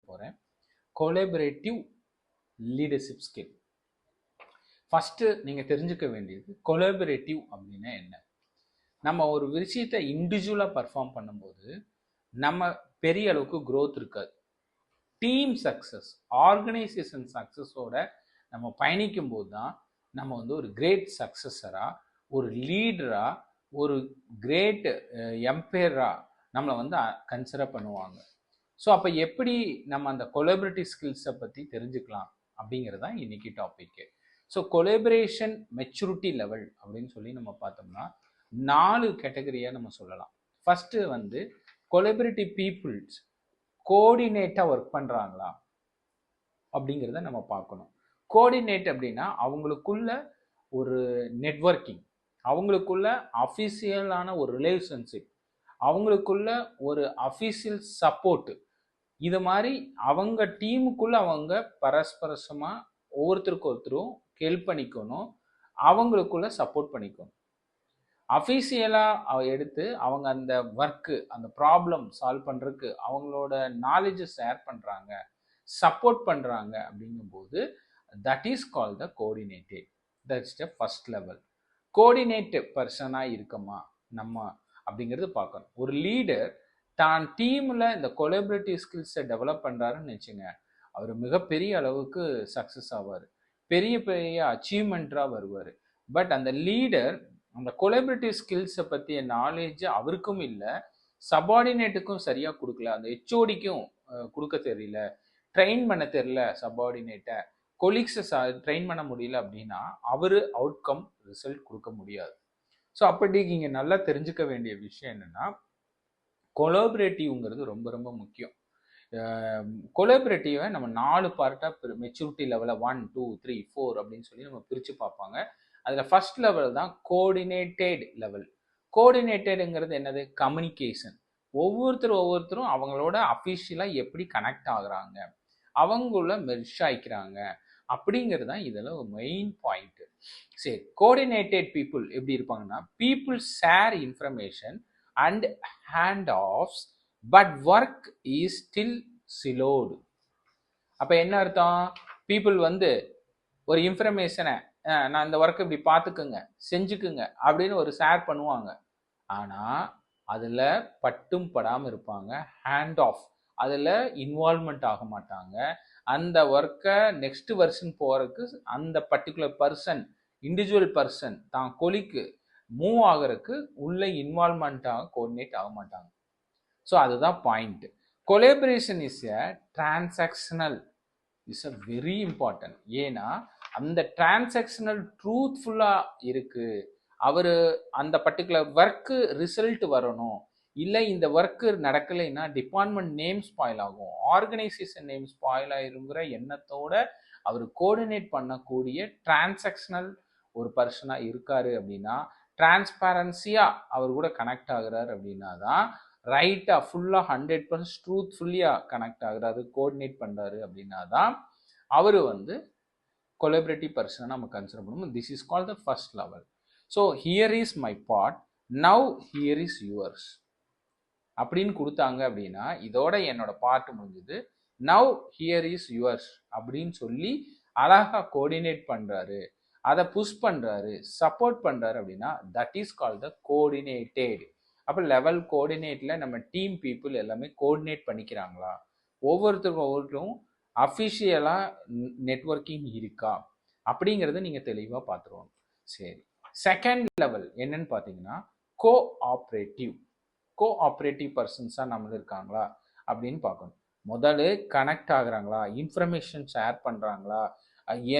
போகிறேன். Collaborative leadership skill. First நீங்கள் தெரிஞ்சுக்க வேண்டியது கொலாபரேட்டிவ் அப்படின்னா என்ன. நம்ம ஒரு விஷயத்தை இண்டிவிஜுவலாக பர்ஃபார்ம் பண்ணும்போது நம்ம பெரிய அளவுக்கு க்ரோத் இருக்காது. டீம் சக்ஸஸ், ஆர்கனைசேஷன் சக்ஸஸோட நம்ம பயணிக்கும் போது தான் நம்ம வந்து ஒரு கிரேட் சக்ஸஸராக, ஒரு லீடராக, ஒரு கிரேட் எம்பையராக நம்மளை வந்து கன்சிடர் பண்ணுவாங்க. ஸோ அப்போ எப்படி நம்ம அந்த கொலாபரேட்டிவ் ஸ்கில்ஸை பற்றி தெரிஞ்சுக்கலாம் அப்படிங்கிறது தான் இன்னைக்கு டாபிக்கு. ஸோ கொலாபரேஷன் மெச்சூரிட்டி லெவல் அப்படின்னு சொல்லி நம்ம பார்த்தோம்னா 4 கேட்டகரியாக நம்ம சொல்லலாம். ஃபஸ்ட்டு வந்து கொலாபரேட்டிவ் பீப்புள்ஸ் கோஆர்டினேட்டாக ஒர்க் பண்ணுறாங்களா அப்படிங்கிறத நம்ம பார்க்கணும். கோஆர்டினேட் அப்படின்னா அவங்களுக்குள்ள ஒரு நெட்வொர்க்கிங், அவங்களுக்குள்ள அஃபிஷியலான ஒரு ரிலேஷன்ஷிப், அவங்களுக்குள்ள ஒரு அஃபிஷியல் சப்போர்ட்டு, இது மாதிரி அவங்க டீமுக்குள்ள அவங்க பரஸ்பரசமாக ஒவ்வொருத்தருக்கு ஒருத்தரும் ஹெல்ப் பண்ணிக்கணும், அவங்களுக்குள்ள சப்போர்ட் பண்ணிக்கணும். அஃபிஷியலாக எடுத்து அவங்க அந்த ஒர்க்கு, அந்த ப்ராப்ளம் சால்வ் பண்ணுறதுக்கு அவங்களோட நாலேஜை ஷேர் பண்ணுறாங்க, சப்போர்ட் பண்ணுறாங்க அப்படிங்கும்போது that is call the coordinated. That's the first level. Coordinative பர்சனாக இருக்கமா நம்ம அப்படிங்கிறது பார்க்கணும். ஒரு லீடர் தான் டீமில் இந்த கொலாபரேட்டிவ் ஸ்கில்ஸை டெவலப் பண்ணுறாருன்னு வச்சுங்க, அவர் மிகப்பெரிய அளவுக்கு சக்ஸஸ் ஆவார், பெரிய பெரிய அச்சீவ்மெண்ட்டாக வருவார். பட் அந்த லீடர் அந்த கொலாபரேட்டிவ் ஸ்கில்ஸை பற்றிய நாலேஜ் அவருக்கும் இல்லை, சபார்டினேட்டுக்கும் சரியாக கொடுக்கல, அந்த ஹெச்ஓடிக்கும் கொடுக்க தெரியல, ட்ரெயின் பண்ண தெரியல, சபார்டினேட்டை கொலீக்ஸை ட்ரெயின் பண்ண முடியல அப்படின்னா அவர் அவுட்கம் ரிசல்ட் கொடுக்க முடியாது. ஸோ அப்படி நீங்கள் நல்லா தெரிஞ்சுக்க வேண்டிய விஷயம் என்னென்னா, கொலாபரேட்டிவ்ங்கிறது ரொம்ப ரொம்ப முக்கியம். கொலாபரேட்டிவை நம்ம 4 பார்ட்டாக மெச்சூரிட்டி லெவலில் 1, 2, 3, 4 அப்படின்னு சொல்லி நம்ம பிரித்து பார்ப்பாங்க. அதில் ஃபர்ஸ்ட் லெவல் தான் கோஆர்டினேட்டட் லெவல். கோஆர்டினேட்டடுங்கிறது என்னது? கம்யூனிகேஷன். ஒவ்வொருத்தரும் அவங்களோட அஃபிஷியலாக எப்படி கனெக்ட் ஆகுறாங்க, அவங்கள மெர்ஜ் ஆகிக்கிறாங்க அப்படிங்கிறது தான் இதில் ஒரு மெயின் பாயிண்ட். சரி, கோஆர்டினேட்டட் பீப்புள் எப்படி இருப்பாங்கன்னா, people share information and hand offs but work is still siloed. அப்போ என்ன அர்த்தம்? பீப்புள் வந்து ஒரு இன்ஃபர்மேஷனை நான் இந்த ஒர்க்கை இப்படி பார்த்துக்குங்க, செஞ்சுக்குங்க அப்படின்னு ஒரு ஷேர் பண்ணுவாங்க. ஆனால் அதில் பட்டும் படாமல் இருப்பாங்க. ஹேண்ட் ஆஃப், அதில் இன்வால்மெண்ட் ஆக மாட்டாங்க. அந்த ஒர்க்கை நெக்ஸ்ட் வெர்ஷன் போகிறதுக்கு அந்த பர்டிகுலர் பர்சன், இண்டிவிஜுவல் பர்சன் தான் கொலிக்கு மூவ் ஆகிறதுக்கு உள்ள இன்வால்மெண்ட்டாக கோஆர்டினேட் ஆக மாட்டாங்க. ஸோ அதுதான் point. Collaboration is a transactional, is a very important. ஏன்னா அந்த டிரான்சாக்ஷனல் ட்ரூத்ஃபுல்லாக இருக்குது. அவர் அந்த பர்டிகுலர் ஒர்க்கு ரிசல்ட் வரணும், இல்லை இந்த ஒர்க்கு நடக்கலைன்னா டிபார்ட்மெண்ட் நேம் ஸ்பாயில் ஆகும், ஆர்கனைசேஷன் நேம் ஸ்பாயில் ஆயிருங்கிற எண்ணத்தோட அவர் கோஆர்டினேட் பண்ணக்கூடிய டிரான்சாக்ஷனல் ஒரு பர்சனாக இருக்காரு அப்படின்னா, டிரான்ஸ்பரன்சியாக அவர் கூட கனெக்ட் ஆகுறாரு அப்படின்னா தான் ரைட்டாக ஃபுல்லாக 100% ட்ரூத்ஃபுல்லியாக கனெக்ட் ஆகுறாரு, கோஆர்டினேட் பண்ணுறாரு அப்படின்னா தான் அவர் வந்து கொலாபரேட்டிவ் பர்சனை நம்ம கன்சிடர் பண்ணுவோம். This is called the first level. So here is my part, now here is yours அப்படின்னு கொடுத்தாங்க அப்படின்னா இதோட என்னோட பார்ட் முடிஞ்சது. நவ் ஹியர் இஸ் யுவர்ஸ் அப்படின்னு சொல்லி அழகாக கோஆர்டினேட் பண்ணுறாரு, அதை புஷ் பண்ணுறாரு, சப்போர்ட் பண்ணுறாரு அப்படின்னா that is called the coordinated. அப்போ லெவல் கோஆர்டினேட்டில் நம்ம டீம் பீப்புள் எல்லாமே கோஆர்டினேட் பண்ணிக்கிறாங்களா, ஒவ்வொருத்தரும் அஃபிஷியலாக நெட்வொர்க்கிங் இருக்கா அப்படிங்கிறத நீங்கள் தெளிவாக பார்த்துருவாங்க. சரி, செகண்ட் லெவல் என்னன்னு பார்த்தீங்கன்னா கோஆப்ரேட்டிவ். கோஆப்ரேட்டிவ் பர்சன்ஸாக நம்ம இருக்காங்களா அப்படின்னு பார்க்கணும். முதல்ல கனெக்ட் ஆகுறாங்களா, இன்ஃபர்மேஷன் ஷேர் பண்ணுறாங்களா,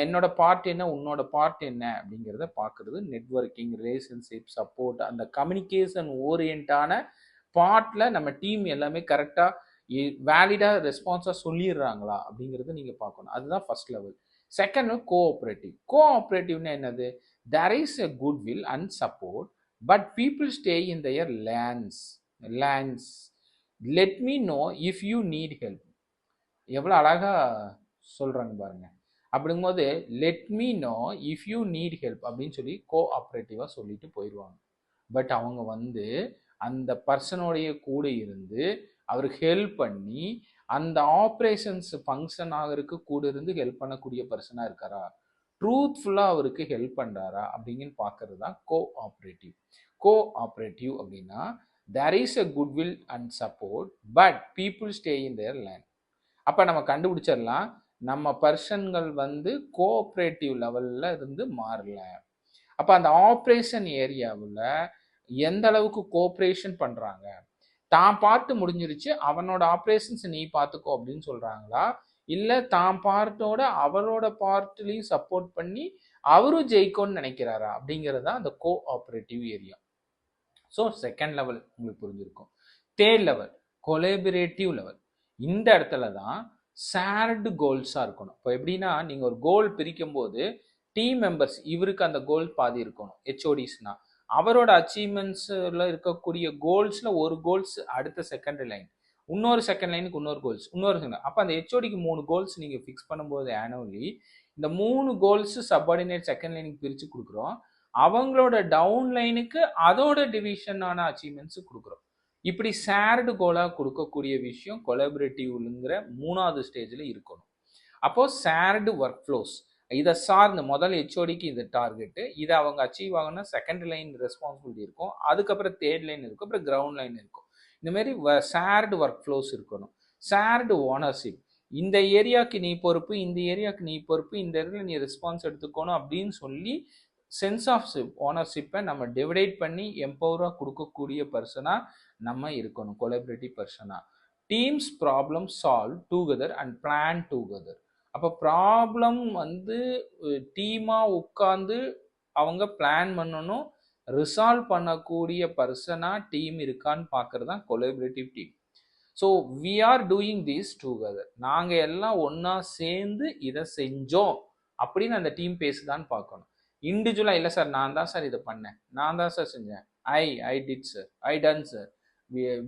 என்னோட பார்ட் என்ன, உன்னோட பார்ட் என்ன அப்படிங்கிறத பார்க்குறது நெட்வொர்க்கிங், ரிலேஷன்ஷிப், சப்போர்ட், அந்த கம்யூனிகேஷன் ஓரியன்டான பார்ட்டில் நம்ம டீம் எல்லாமே கரெக்டாக வேலிடாக ரெஸ்பான்ஸாக சொல்லிடுறாங்களா அப்படிங்கிறத நீங்கள் பார்க்கணும். அதுதான் ஃபர்ஸ்ட் லெவல். Second cooperative. கோஆப்ரேட்டிவ்னா என்னது? There is a good will and support but people stay in their lands. Let me know if you need help. எவ்வளோ அழகாக சொல்கிறாங்க பாருங்க. அப்படிங்கும்போது let me know if you need help அப்படின்னு சொல்லி கோஆப்ரேட்டிவாக சொல்லிட்டு போயிடுவாங்க. பட் அவங்க வந்து அந்த பர்சனோடைய கூட இருந்து அவருக்கு ஹெல்ப் பண்ணி அந்த ஆப்ரேஷன்ஸ் ஃபங்க்ஷன் ஆகிறதுக்கு கூட இருந்து ஹெல்ப் பண்ணக்கூடிய பர்சனாக இருக்காரா, ட்ரூத்ஃபுல்லாக அவருக்கு ஹெல்ப் பண்ணுறாரா அப்படிங்கன்னு பார்க்கறது தான் கோஆப்ரேட்டிவ். கோஆப்ரேட்டிவ் அப்படின்னா there is a goodwill and support but people stay in their lane. அப்போ நம்ம கண்டுபிடிச்சிடலாம் நம்ம பர்சன்கள் வந்து கோஆப்ரேட்டிவ் லெவலில் இருந்து மாறல. அப்போ அந்த ஆப்ரேஷன் ஏரியாவில் எந்த அளவுக்கு கோஆப்ரேஷன் பண்ணுறாங்க, தான் பார்த்து முடிஞ்சிருச்சு அவனோட ஆப்ரேஷன்ஸ் நீ பார்த்துக்கோ அப்படின்னு சொல்கிறாங்களா, இல்லை தான் பார்ட்டோட அவரோட பார்ட்லையும் சப்போர்ட் பண்ணி அவரும் ஜெயிக்கும்னு நினைக்கிறாரா அப்படிங்கிறது தான் அந்த cooperative area. So second level உங்களுக்கு புரிஞ்சிருக்கும். Third level collaborative level. இந்த இடத்துல தான் ஷேர்டு கோல்ஸாக இருக்கணும். இப்போ எப்படின்னா நீங்கள் ஒரு கோல் பிரிக்கும் போது டீம் மெம்பர்ஸ் இவருக்கு அந்த கோல் பாதி இருக்கணும். ஹெச்ஓடிஸ்னா அவரோட அச்சீவ்மெண்ட்ஸில் இருக்கக்கூடிய கோல்ஸில் ஒரு கோல்ஸ் அடுத்த செகண்ட் லைன், இன்னொரு செகண்ட் லைனுக்கு இன்னொரு கோல்ஸ், இன்னொரு செகண்ட். அப்போ அந்த ஹெச்ஓடிக்கு 3 கோல்ஸ் நீங்கள் ஃபிக்ஸ் பண்ணும்போது ஆனுவலி இந்த 3 கோல்ஸ் சப்பார்டினேட் செகண்ட் லைனுக்கு பிரித்து கொடுக்குறோம். அவங்களோட டவுன் லைனுக்கு அதோட டிவிஷனான அச்சீவ்மெண்ட்ஸ் கொடுக்குறோம். இப்படி ஷேர்டு கோலாக கொடுக்கக்கூடிய விஷயம் கொலாபரேட்டிவ்ங்கிற 3வது ஸ்டேஜில் இருக்கணும். அப்போது ஷேர்டு ஒர்க் ஃப்ளோஸ் இதை சார்ந்து முதல் ஹெச்ஓடிக்கு இது டார்கெட்டு, இதை அவங்க அச்சீவ் ஆகணும்னா செகண்ட் லைன் ரெஸ்பான்சிபிலிட்டி இருக்கும், அதுக்கப்புறம் தேர்ட் லைன் இருக்கும், அப்புறம் கிரவுண்ட் லைன் இருக்கும். இந்தமாரி ஷேர்டு ஒர்க் ஃப்ளோஸ் இருக்கணும். ஷேர்டு ஓனர்ஷிப், இந்த ஏரியாவுக்கு நீ பொறுப்பு, இந்த ஏரியாவுக்கு நீ பொறுப்பு, இந்த இடத்துல நீ ரெஸ்பான்ஸ் எடுத்துக்கணும் அப்படின்னு சொல்லி சென்ஸ் ஆஃப் ஓனர்ஷிப்பை நம்ம டிவைட் பண்ணி எம்பவராக கொடுக்கக்கூடிய பர்சனாக நம்ம இருக்கணும், கொலாபரேட்டிவ் பர்சனாக. Teams problem solve together and plan together. அப்போ ப்ராப்ளம் வந்து டீமாக உட்காந்து அவங்க பிளான் பண்ணணும், ரிசால்வ் பண்ணக்கூடிய பர்சனாக டீம் இருக்கான்னு பார்க்கறது தான் collaborative team. So we are doing this together, நாங்கள் எல்லாம் ஒன்றா சேர்ந்து இதை செஞ்சோம் அப்படின்னு அந்த டீம் பேசுதான்னு பார்க்கணும். இண்டிவிஜுவலாக இல்லை சார் நான் தான் சார் இதை பண்ணேன், நான் தான் சார் செஞ்சேன், I did sir, I done sir,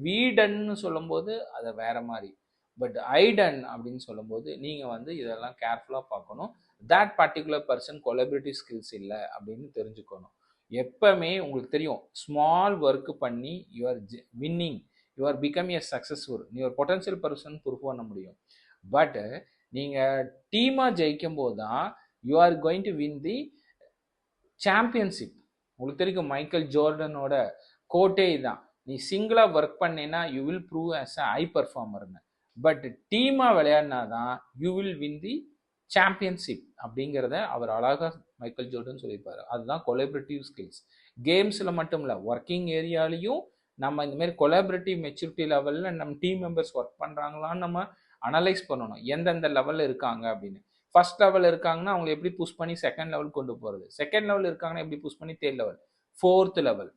we டன்னு சொல்லும்போது அதை வேற மாதிரி. பட் ஐ டன் அப்படின்னு சொல்லும்போது நீங்கள் வந்து இதெல்லாம் கேர்ஃபுல்லாக பார்க்கணும். That particular person collaborative skills இல்லை அப்படின்னு தெரிஞ்சுக்கணும். எப்பவுமே உங்களுக்கு தெரியும், ஸ்மால் ஒர்க் பண்ணி you're winning, you're become a successful, நீ ஒரு பொட்டன்ஷியல் பர்சன் ப்ரூவ் பண்ண முடியும். பட் நீங்கள் டீமாக ஜெயிக்கும் போது தான் you are going to win the championship. உங்களுக்கு தெரியும் மைக்கேல் ஜோர்டனோட கோட்டே தான், நீ சிங்கிளாக ஒர்க் பண்ணினா you will prove as a high பர்ஃபார்மர்னு, பட் டீமாக விளையாடினா தான் you will win the championship அப்படிங்கிறத அவர் அழகாக மைக்கேல் ஜோர்டன் சொல்லியிருப்பார். அதுதான் கொலாபரேட்டிவ் ஸ்கில்ஸ். கேம்ஸில் மட்டும் இல்லை, ஒர்க்கிங் ஏரியாலையும் நம்ம இந்தமாரி கொலாபரேட்டிவ் மெச்சூரிட்டி லெவலில் நம்ம டீம் மெம்பர்ஸ் ஒர்க் பண்ணுறாங்களான்னு நம்ம அனலைஸ் பண்ணணும், எந்தெந்த லெவலில் இருக்காங்க அப்படின்னு. ஃபர்ஸ்ட் லெவல் இருக்காங்கன்னா அவங்க எப்படி புஷ் பண்ணி செகண்ட் லெவல் கொண்டு போகிறது, செகண்ட் லெவல் இருக்காங்கன்னா எப்படி புஷ் பண்ணி தேர்ட் லெவல், ஃபோர்த் லெவல்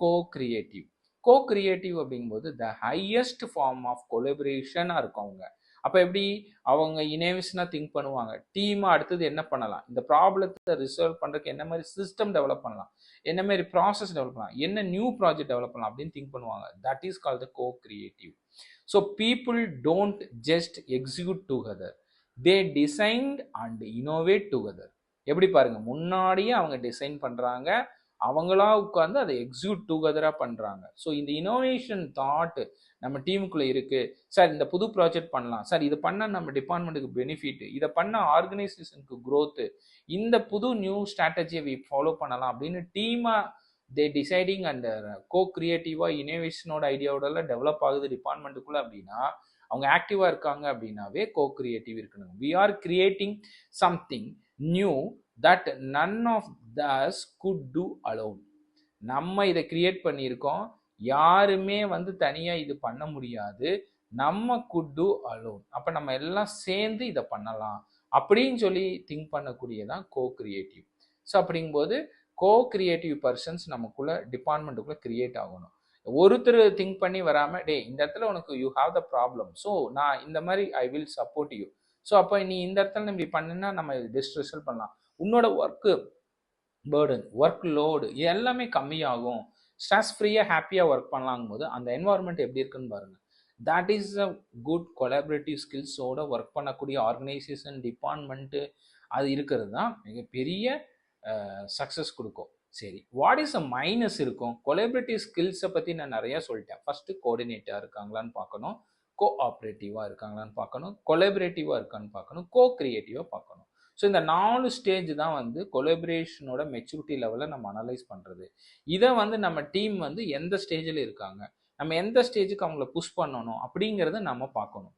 கோ கிரியேட்டிவ். கோ கிரியேட்டிவ் அப்படிங்கும்போது த ஹையஸ்ட் ஃபார்ம் ஆஃப் கொலாபரேஷனாக இருக்கும் அவங்க. அப்போ எப்படி அவங்க இனோவேஷனாக திங்க் பண்ணுவாங்க, டீமாக அடுத்தது என்ன பண்ணலாம், இந்த ப்ராப்ளத்தை ரிசால்வ் பண்ணுறதுக்கு என்ன மாதிரி சிஸ்டம் டெவலப் பண்ணலாம், என்ன மாதிரி ப்ராசஸ் டெவலப் பண்ணலாம், என்ன நியூ ப்ராஜெக்ட் டெவலப் பண்ணலாம் அப்படின்னு திங்க் பண்ணுவாங்க. That is called the co creative. So people don't just execute together, they designed and innovate together. எப்படி பாருங்க, முன்னாடியே அவங்க டிசைன் பண்ணுறாங்க, அவங்களா உட்காந்து அதை எக்ஸிக்யூட் டுகெதராக பண்ணுறாங்க. ஸோ இந்த இனோவேஷன் தாட் நம்ம டீமுக்குள்ளே இருக்குது. சார் இந்த புது ப்ராஜெக்ட் பண்ணலாம் சார், இது பண்ணால் நம்ம டிபார்ட்மெண்ட்டுக்கு பெனிஃபிட், இதை பண்ணால் ஆர்கனைசேஷனுக்கு க்ரோத்து, இந்த புது நியூ ஸ்ட்ராட்டஜியை ஃபாலோ பண்ணலாம் அப்படின்னு டீமாக தே டிசைடிங் அண்ட் கோ கிரியேட்டிவாக இனோவேஷனோட ஐடியாவோடலாம் டெவலப் ஆகுது டிபார்ட்மெண்ட்டுக்குள்ளே அப்படின்னா அவங்க ஆக்டிவாக இருக்காங்க அப்படின்னாவே கோ கிரியேட்டிவ் இருக்கணும். We are creating something new that none of thus could do alone. நம்ம இதை கிரியேட் பண்ணியிருக்கோம், யாருமே வந்து தனியாக இது பண்ண முடியாது, நம்ம குட் டூ அலோன். அப்போ நம்ம எல்லாம் சேர்ந்து இதை பண்ணலாம் அப்படின்னு சொல்லி திங்க் பண்ணக்கூடியதான் கோ கிரியேட்டிவ். ஸோ அப்படிங்கும்போது கோ கிரியேட்டிவ் பர்சன்ஸ் நமக்குள்ள டிபார்ட்மெண்ட்டுக்குள்ளே கிரியேட் ஆகணும். ஒருத்தர் திங்க் பண்ணி வராமல், டே இந்த இடத்துல உனக்கு you have the problem, so நான் இந்த மாதிரி I will support you, so அப்போ நீ இந்த இடத்துல இப்படி பண்ணுன்னா நம்ம பெஸ்ட் ரிசல்ட் பண்ணலாம், உன்னோட ஒர்க்கு பேர்டன், ஒர்க் லோடு எல்லாமே கம்மியாகும், ஸ்ட்ரெஸ் ஃப்ரீயாக ஹாப்பியாக ஒர்க் பண்ணலாங்கும் போது அந்த என்வாயர்மெண்ட் எப்படி இருக்குன்னு பாருங்கள். That is a good collaborative ஸ்கில்ஸோட ஒர்க் பண்ணக்கூடிய ஆர்கனைசேஷன் டிபார்ட்மெண்ட்டு அது இருக்கிறது தான் மிகப்பெரிய சக்ஸஸ் கொடுக்கும். சரி, வாட் இஸ் அ மைனஸ் இருக்கும்? கொலாபரேட்டிவ் ஸ்கில்ஸை பற்றி நான் நிறைய சொல்லிட்டேன். ஃபர்ஸ்ட் கோஆர்டினேட்டாக இருக்காங்களான்னு பார்க்கணும், கோஆப்ரேட்டிவாக இருக்காங்களான்னு பார்க்கணும், கொலாபரேட்டிவாக இருக்கான்னு பார்க்கணும், கோ கிரியேட்டிவாக பார்க்கணும். ஸோ இந்த 4 ஸ்டேஜ் தான் வந்து கொலாபரேஷனோட மெச்சூரிட்டி லெவலை நம்ம அனலைஸ் பண்ணுறது. இதை வந்து நம்ம டீம் வந்து எந்த ஸ்டேஜில் இருக்காங்க, நம்ம எந்த ஸ்டேஜுக்கு அவங்கள புஷ் பண்ணணும் அப்படிங்கிறத நம்ம பார்க்கணும்.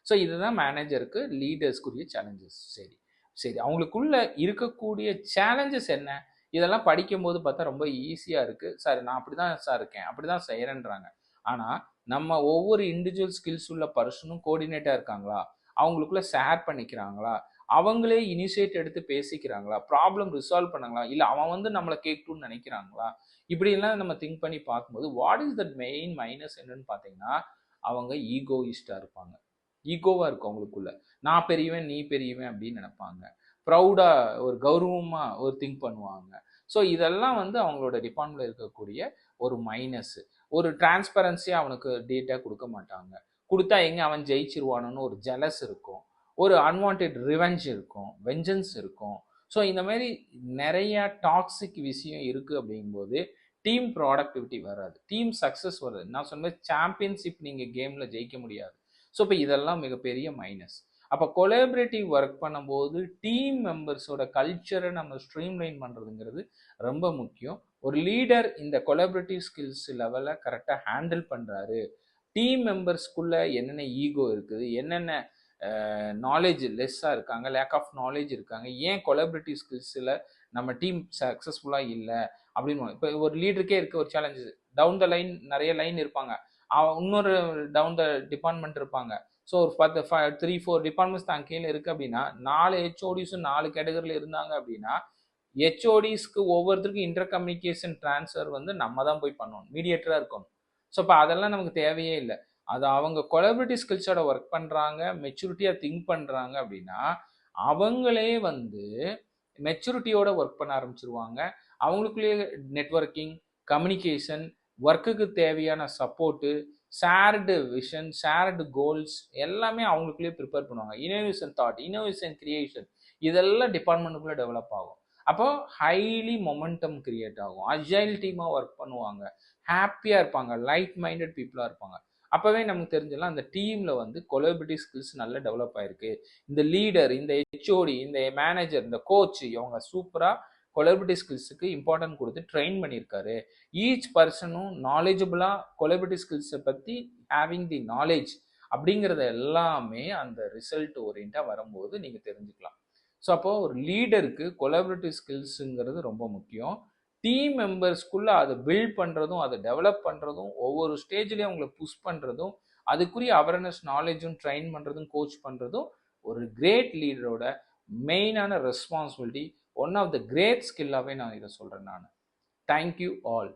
ஸோ இதுதான் மேனேஜருக்கு லீடர்ஸ்க்குரிய சேலஞ்சஸ். சரி சரி, அவங்களுக்குள்ள இருக்கக்கூடிய சேலஞ்சஸ் என்ன? இதெல்லாம் படிக்கும்போது பார்த்தா ரொம்ப ஈஸியாக இருக்குது சார், நான் அப்படி தான் சார் இருக்கேன், அப்படி தான் செய்கிறேன்றாங்க. ஆனால் நம்ம ஒவ்வொரு இண்டிவிஜுவல் ஸ்கில்ஸ் உள்ள பர்சனும் கோஆர்டினேட்டாக இருக்காங்களா, அவங்களுக்குள்ள ஷேர் பண்ணிக்கிறாங்களா, அவங்களே இனிஷியேட் எடுத்து பேசிக்கிறாங்களா, ப்ராப்ளம் ரிசால்வ் பண்ணாங்களா, இல்லை அவன் வந்து நம்மளை கேட்கணும்னு நினைக்கிறாங்களா, இப்படிலாம் நம்ம திங்க் பண்ணி பார்க்கும்போது what is that main minus என்னன்னு பார்த்தீங்கன்னா, அவங்க ஈகோயிஸ்டாக இருப்பாங்க. ஈகோவாக இருக்கும் அவங்களுக்குள்ள. நான் பெரியவன் நீ பெரியவன் அப்படின்னு நினைப்பாங்க. ப்ரௌடாக ஒரு கௌரவமாக ஒரு திங்க் பண்ணுவாங்க. ஸோ இதெல்லாம் வந்து அவங்களோட டிபார்ட்மெண்ட்டில் இருக்கக்கூடிய ஒரு மைனஸ். ஒரு டிரான்ஸ்பரன்சியாக அவனுக்கு டேட்டா கொடுக்க மாட்டாங்க. கொடுத்தா எங்கே அவன் ஜெயிச்சிருவானோன்னு ஒரு ஜெலஸ் இருக்கும், ஒரு அன்வான்ட் ரிவெஞ்ச் இருக்கும், வெஞ்சன்ஸ் இருக்கும். ஸோ இந்த மாதிரி நிறைய டாக்ஸிக் விஷயம் இருக்குது. அப்படிங்கும்போது டீம் ப்ராடக்டிவிட்டி வராது, டீம் சக்ஸஸ் வராது. நான் சொன்ன சாம்பியன்ஷிப் நீங்கள் கேமில் ஜெயிக்க முடியாது. ஸோ இப்போ இதெல்லாம் மிகப்பெரிய மைனஸ். அப்போ கொலாபரேட்டிவ் ஒர்க் பண்ணும்போது டீம் மெம்பர்ஸோட கல்ச்சரை நம்ம ஸ்ட்ரீம்லைன் பண்ணுறதுங்கிறது ரொம்ப முக்கியம். ஒரு லீடர் இந்த கொலாபரேட்டிவ் ஸ்கில்ஸ் லெவலை கரெக்டாக ஹேண்டில் பண்ணுறாரு, டீம் மெம்பர்ஸ்குள்ளே என்னென்ன ஈகோ இருக்குது, என்னென்ன நாலேஜ் லெஸ்ஸாக இருக்காங்க, லேக் ஆஃப் நாலேஜ் இருக்காங்க, ஏன் கொலாபரேட்டிவ் ஸ்கில்ஸில் நம்ம டீம் சக்ஸஸ்ஃபுல்லாக இல்லை அப்படின்னு. இப்போ ஒரு லீடருக்கே இருக்க ஒரு சேலஞ்சஸ், டவுன் த லைன் நிறைய லைன் இருப்பாங்க, இன்னொரு டவுன் த டிபார்ட்மெண்ட் இருப்பாங்க. ஸோ ஒரு 3-4 டிபார்ட்மெண்ட்ஸ் தான் கீழே இருக்குது அப்படின்னா 4 ஹெச்ஓடிஸும் 4 கேட்டகரியில் இருந்தாங்க அப்படின்னா ஹெச்ஓடிஸ்க்கு ஒவ்வொருத்தருக்கும் இன்டர் கம்யூனிகேஷன் ட்ரான்ஸ்ஃபர் வந்து நம்ம தான் போய் பண்ணணும், மீடியேட்டராக இருக்கணும். ஸோ இப்போ அதெல்லாம் நமக்கு தேவையே இல்லை. அது அவங்க கொலாபரேட்டிவ் ஸ்கில்ஸோட ஒர்க் பண்ணுறாங்க, மெச்சூரிட்டியாக திங்க் பண்ணுறாங்க அப்படின்னா அவங்களே வந்து மெச்சூரிட்டியோட ஒர்க் பண்ண ஆரம்பிச்சிருவாங்க. அவங்களுக்குள்ளேயே நெட்வொர்க்கிங், கம்யூனிகேஷன், ஒர்க்குக்கு தேவையான support, shared vision, shared goals எல்லாமே அவங்களுக்குள்ளேயே ப்ரிப்பேர் பண்ணுவாங்க. இனோவேஷன் தாட், இனோவேஷன் கிரியேஷன், இதெல்லாம் டிபார்ட்மெண்ட்டுக்குள்ளே டெவலப் ஆகும். அப்போ ஹைலி மொமெண்டம் கிரியேட் ஆகும், அஜைல் டீமாக ஒர்க் பண்ணுவாங்க, ஹாப்பியாக இருப்பாங்க, லைட் மைண்டட் பீப்புளாக இருப்பாங்க. அப்போவே நமக்கு தெரிஞ்சிடலாம் அந்த டீமில் வந்து கொலாபரேட்டிவ் ஸ்கில்ஸ் நல்லா டெவலப் ஆயிருக்கு. இந்த லீடர், இந்த ஹெச்ஓடி, இந்த மேனேஜர், இந்த கோச், இவங்க சூப்பராக கொலாபரேட்டிவ் ஸ்கில்ஸுக்கு இம்பார்ட்டன்ட் கொடுத்து ட்ரெயின் பண்ணியிருக்காரு. ஈச் பர்சனும் நாலேஜபிளாக கொலாபரேட்டிவ் ஸ்கில்ஸை பற்றி ஹேவிங் தி நாலேஜ் அப்படிங்கிறத எல்லாமே அந்த ரிசல்ட் ஓரியண்டாக வரும்போது நீங்கள் தெரிஞ்சுக்கலாம். ஸோ அப்போது ஒரு லீடருக்கு கொலாபரேட்டிவ் ஸ்கில்ஸுங்கிறது ரொம்ப முக்கியம். டீம் மெம்பர்ஸ்குள்ளே அதை பில்ட் பண்ணுறதும், அதை டெவலப் பண்ணுறதும், ஒவ்வொரு ஸ்டேஜ்லேயும் அவங்கள புஷ் பண்ணுறதும், அதுக்குரிய அவேர்னஸ் நாலேஜும் ட்ரெயின் பண்ணுறதும், கோச் பண்ணுறதும் ஒரு கிரேட் லீடரோட மெயினான responsibility. One of the great ஸ்கில்லாகவே நான் இதை சொல்கிறேன் நான். Thank you all.